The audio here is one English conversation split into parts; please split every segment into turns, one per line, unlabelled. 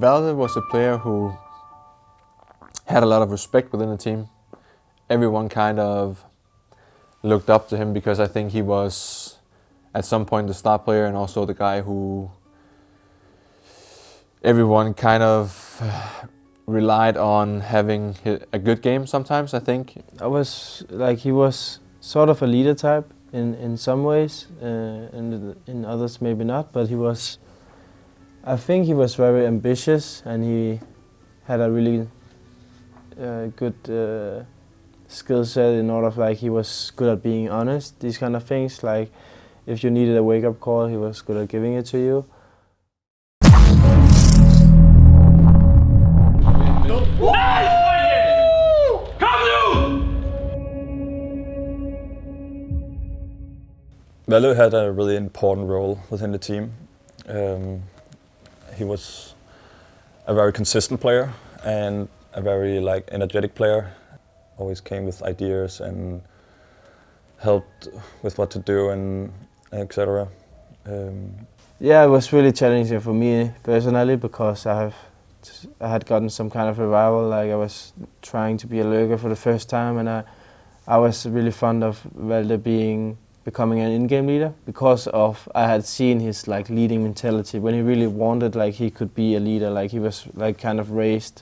Valde was a player who had a lot of respect within the team. Everyone kind of looked up to him because I think he was at some point the star player and also the guy who everyone kind of relied on having a good game sometimes, I think.
He was sort of a leader type in some ways, and in others maybe not, but I think he was very ambitious, and he had a really good skill set in order of he was good at being honest, these kind of things. Like if you needed a wake-up call, he was good at giving it to you.
Valde had a really important role within the team. He was a very consistent player and a very energetic player. Always came with ideas and helped with what to do and etc.
Yeah, it was really challenging for me personally because I had gotten some kind of revival. I was trying to be a lurker for the first time, and I was really fond of Valde becoming an in-game leader because I had seen his leading mentality when he really wanted he could be a leader. He was kind of raised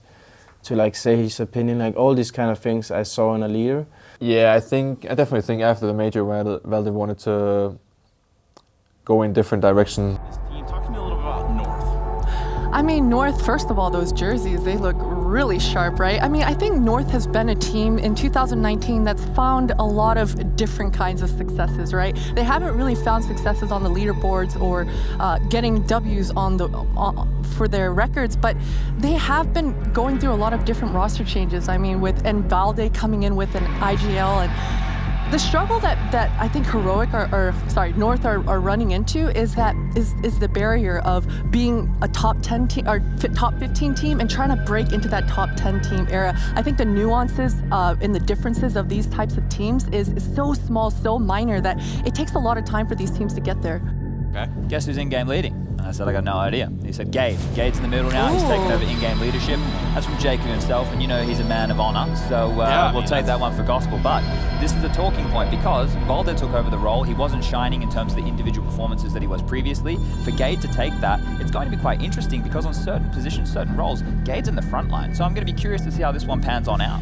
to say his opinion, all these kind of things I saw in a leader.
Yeah, I definitely think after the major Valde wanted to go in different direction.
Talk to me a little bit about North.
I mean, North, first of all, those jerseys, they look really sharp, right? I mean, I think North has been a team in 2019 that's found a lot of different kinds of successes, right? They haven't really found successes on the leaderboards or getting W's for their records, but they have been going through a lot of different roster changes. I mean, and Valde coming in with an IGL, and the struggle that I think North are running into is the barrier of being a top 10 team or top 15 team and trying to break into that top 10 team era. I think the nuances and the differences of these types of teams is so small, so minor that it takes a lot of time for these teams to get there.
Okay. Guess who's in-game leading? And I said, I got no idea. He said, Gade. Gade's in the middle now. Ooh. He's taken over in-game leadership. That's from Jacob himself, and he's a man of honor, so we'll take that one for gospel. But this is a talking point because Valde took over the role. He wasn't shining in terms of the individual performances that he was previously. For Gade to take that, it's going to be quite interesting because on certain positions, certain roles, Gade's in the front line. So I'm going to be curious to see how this one pans on out.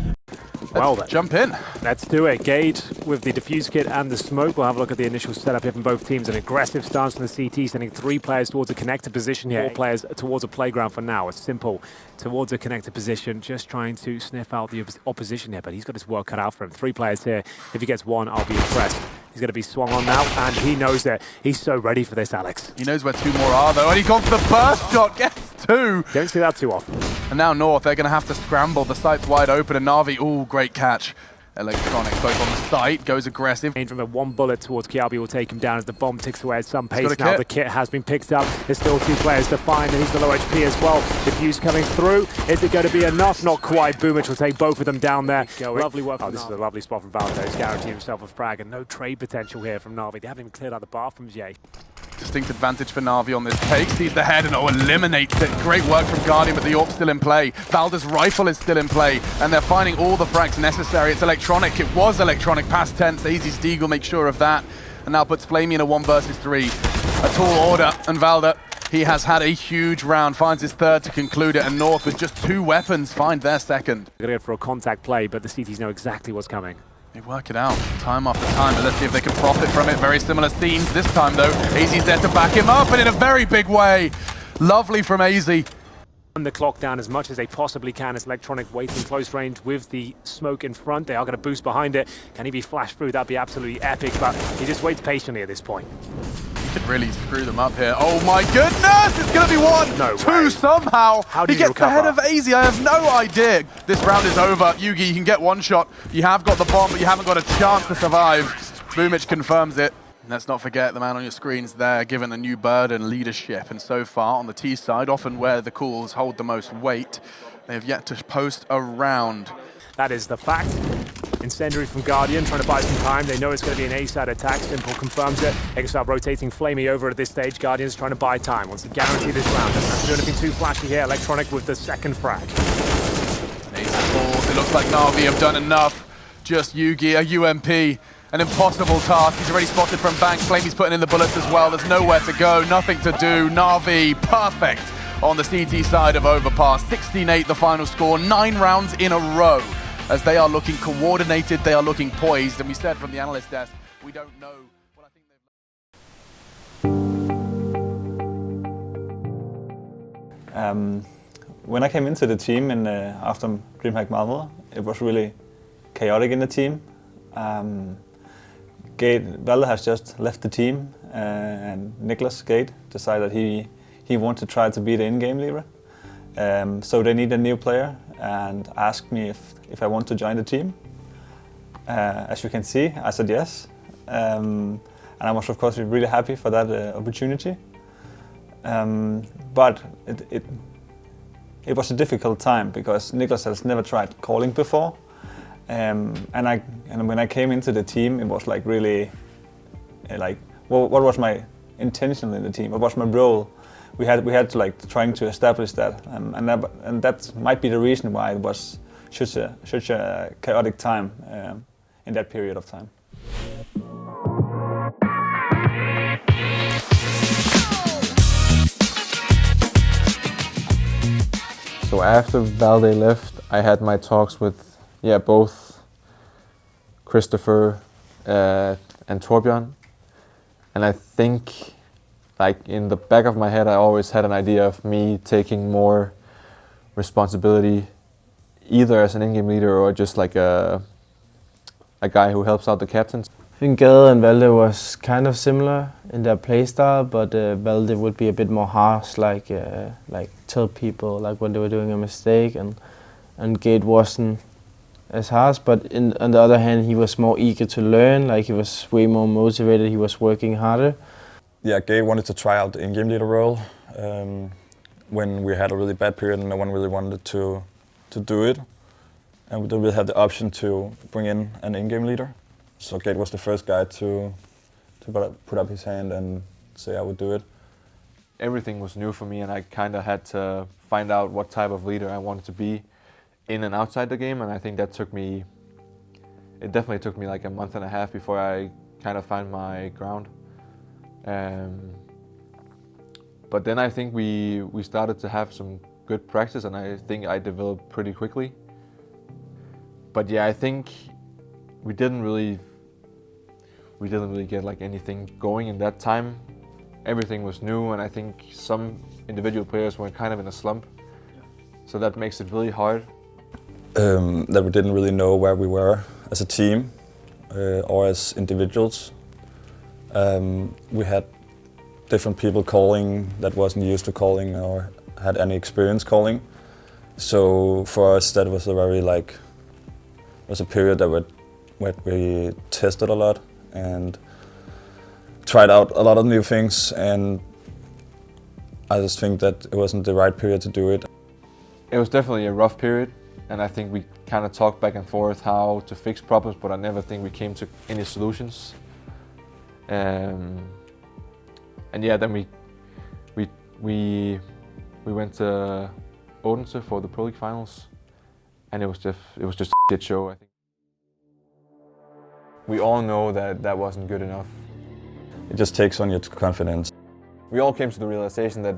Well then, jump in. Let's do it. Gade with the defuse kit and the smoke. We'll have a look at the initial setup here from both teams. An aggressive stance from the CT, sending 3 players towards a connected position here. 4 players towards a playground for now. It's simple towards a connected position, just trying to sniff out the opposition here, but he's got his work cut out for him. 3 players here. If he gets 1, I'll be impressed. He's going to be swung on now, and he knows it. He's so ready for this, Alex.
He knows where 2 more are, though, and he gone for the burst shot, gets 2.
Don't see that too often.
And now North, they're going to have to scramble. The site's wide open, and Na'Vi, ooh, great catch. Electronic both on the site, goes aggressive.
From the 1 bullet towards Kiabi will take him down as the bomb ticks away at some pace now. The kit has been picked up. There's still 2 players to find, and he's the low HP as well. Diffuse coming through. Is it going to be enough? Not quite. Boomich will take both of them down there. Lovely work. Oh, this is a lovely spot from Valde. He's guaranteeing himself a frag, and no trade potential here from Na'Vi. They haven't even cleared out the bathrooms yet.
Distinct advantage for Na'Vi on this take. Sees the head and eliminates it. Great work from Guardian, but the AWP still in play. Valde's rifle is still in play, and they're finding all the frags necessary. It's Electronic. It was Electronic past tense. Easy Steagle makes sure of that, and now puts Flamey in a 1 versus 3. A tall order, and Valde, he has had a huge round. Finds his 3rd to conclude it, and North with just 2 weapons find their 2nd.
They're going to go for a contact play, but the CTs know exactly what's coming.
They work it out time after time, but let's see if they can profit from it. Very similar scenes this time, though. AZ's there to back him up, and in a very big way. Lovely from AZ.
The clock down as much as they possibly can as Electronic waiting close range with the smoke in front. They are going to boost behind it. Can he be flashed through? That'd be absolutely epic, but he just waits patiently at this point.
He could really screw them up here. Oh my goodness! It's going to be 1,
no
2
way.
somehow.
How did
he gets ahead of AZ. I have no idea. This round is over. Yugi, you can get 1 shot. You have got the bomb, but you haven't got a chance to survive. Boomich confirms it. Let's not forget the man on your screens there, given a new burden, leadership, and so far on the T side, often where the calls hold the most weight, they have yet to post a round.
That is the fact. Incendiary from Guardian, trying to buy some time. They know it's going to be an A-side attack. Simple confirms it. They can start rotating Flamey over at this stage. Guardian's trying to buy time. Wants to guarantee this round. Doesn't have to do anything too flashy here. Electronic with the second frag.
Ace balls. It looks like Na'Vi have done enough. Just Yugi, a UMP. An impossible task. He's already spotted from Bank. Flamey's putting in the bullets as well. There's nowhere to go. Nothing to do. Na'Vi, perfect on the CT side of Overpass. 16-8 the final score. 9 rounds in a row. As they are looking coordinated, they are looking poised, and we said from the analyst desk, we don't know what I think they've...
When I came into the team in, after DreamHack Malmö, it was really chaotic in the team. Valde has just left the team, and Niklas Gate decided he wanted to try to be the in-game leader. So they need a new player and asked me if I want to join the team. As you can see, I said yes. And I was of course really happy for that opportunity. But it was a difficult time because Niklas has never tried calling before. And when I came into the team, it was like really like what was my intention in the team? What was my role? We had to like trying to establish that, and that might be the reason why it was such a chaotic time in that period of time.
So after Valde left, I had my talks with both Christopher and Torbjørn, and I think, like in the back of my head, I always had an idea of me taking more responsibility, either as an in-game leader or just like a guy who helps out the captains.
I think Gade and Valde was kind of similar in their playstyle, but Valde would be a bit more harsh, like tell people like when they were doing a mistake, and Gade wasn't as harsh. But on the other hand, he was more eager to learn. Like he was way more motivated. He was working harder.
Yeah, Gade wanted to try out the in-game leader role when we had a really bad period and no one really wanted to do it. And we didn't really have the option to bring in an in-game leader. So Gade was the first guy to put up his hand and say I would do it.
Everything was new for me, and I kind of had to find out what type of leader I wanted to be in and outside the game, and I think that it definitely took me like a month and a half before I kind of found my ground. But then I think we started to have some good practice, and I think I developed pretty quickly. But yeah, I think we didn't really get like anything going in that time. Everything was new, and I think some individual players were kind of in a slump. So that makes it really hard.
That we didn't really know where we were as a team or as individuals. We had different people calling that wasn't used to calling or had any experience calling. So for us, that was a period where we tested a lot and tried out a lot of new things, and I just think that it wasn't the right period to do it.
It was definitely a rough period, and I think we kind of talked back and forth how to fix problems, but I never think we came to any solutions. And yeah, then we went to Odense for the Pro League finals, and it was just a shit show, I think. We all know that wasn't good enough.
It just takes on your confidence.
We all came to the realization that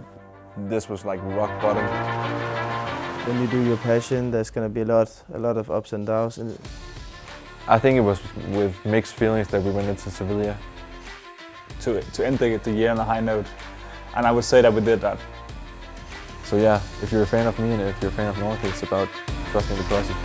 this was like rock bottom.
When you do your passion, there's gonna be a lot of ups and downs.
I think it was with mixed feelings that we went into Sevilla.
To end the year on a high note, and I would say that we did that.
So yeah, if you're a fan of me and if you're a fan of North, it's about trusting the process.